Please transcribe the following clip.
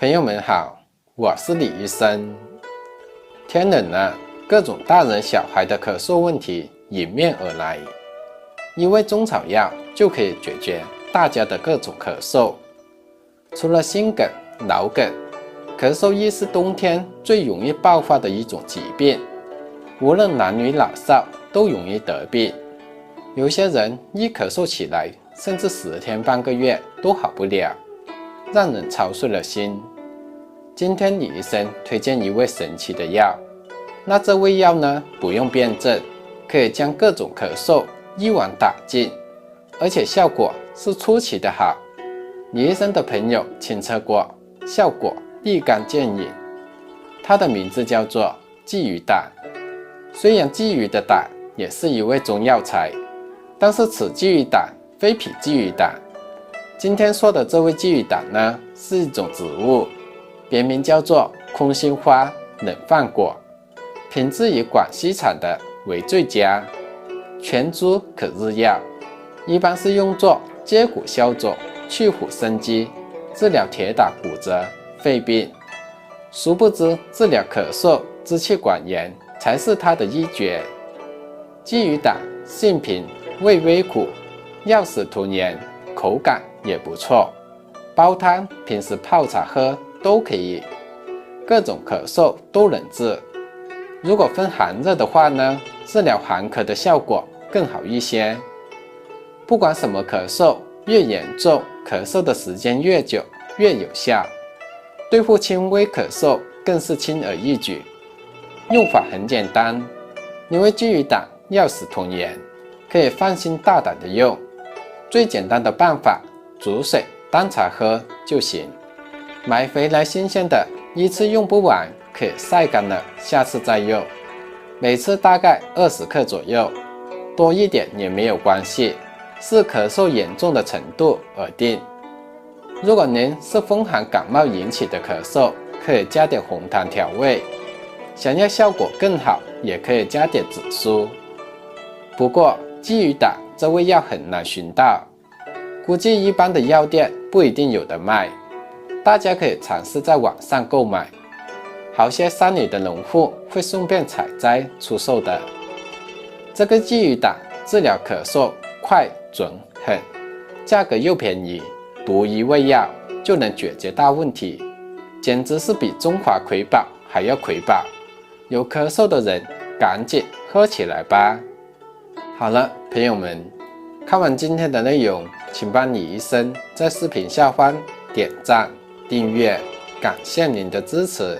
朋友们好，我是李医生。天冷了，各种大人小孩的咳嗽问题迎面而来，一味中草药就可以解决大家的各种咳嗽。除了心梗、脑梗，咳嗽亦是冬天最容易爆发的一种疾病，无论男女老少都容易得病。有些人一咳嗽起来，甚至10天半个月都好不了，让人操碎了心。今天李医生推荐一味神奇的药，那这味药呢，不用辩证，可以将各种咳嗽一网打尽，而且效果是出奇的好。李医生的朋友亲测过，效果立竿见影。它的名字叫做鲫鱼胆。虽然鲫鱼的胆也是一味中药材，但是此鲫鱼胆非彼鲫鱼胆。今天说的这味鲫鱼胆呢，是一种植物，别名叫做空心花冷饭果，品质以广西产的为最佳，全株可日药，一般是用作接骨消肿、去虎生肌、治疗跌打骨折、肺病。殊不知治疗咳嗽、支气管炎才是它的一绝。鲫鱼胆性平，味微苦，药食同源，口感也不错，煲汤、平时泡茶喝都可以，各种咳嗽都能治。如果分寒热的话呢，治疗寒咳的效果更好一些。不管什么咳嗽，越严重，咳嗽的时间越久，越有效。对付轻微咳嗽更是轻而易举。用法很简单，因为鲫鱼胆药食同源，可以放心大胆的用。最简单的办法，煮水当茶喝就行。买回来新鲜的，一次用不完，可以晒干了，下次再用。每次大概20克左右，多一点也没有关系，视咳嗽严重的程度而定。如果您是风寒感冒引起的咳嗽，可以加点红糖调味。想要效果更好，也可以加点紫苏。不过鲫鱼胆这味药很难寻到，估计一般的药店不一定有得卖，大家可以尝试在网上购买，好些山里的农户会顺便采摘出售的。这个鲫鱼胆治疗咳嗽快准狠，价格又便宜，独一味药就能解决大问题，简直是比中华瑰宝还要瑰宝。有咳嗽的人赶紧喝起来吧。好了，朋友们，看完今天的内容，请帮李医生在视频下方点赞、订阅，感谢您的支持。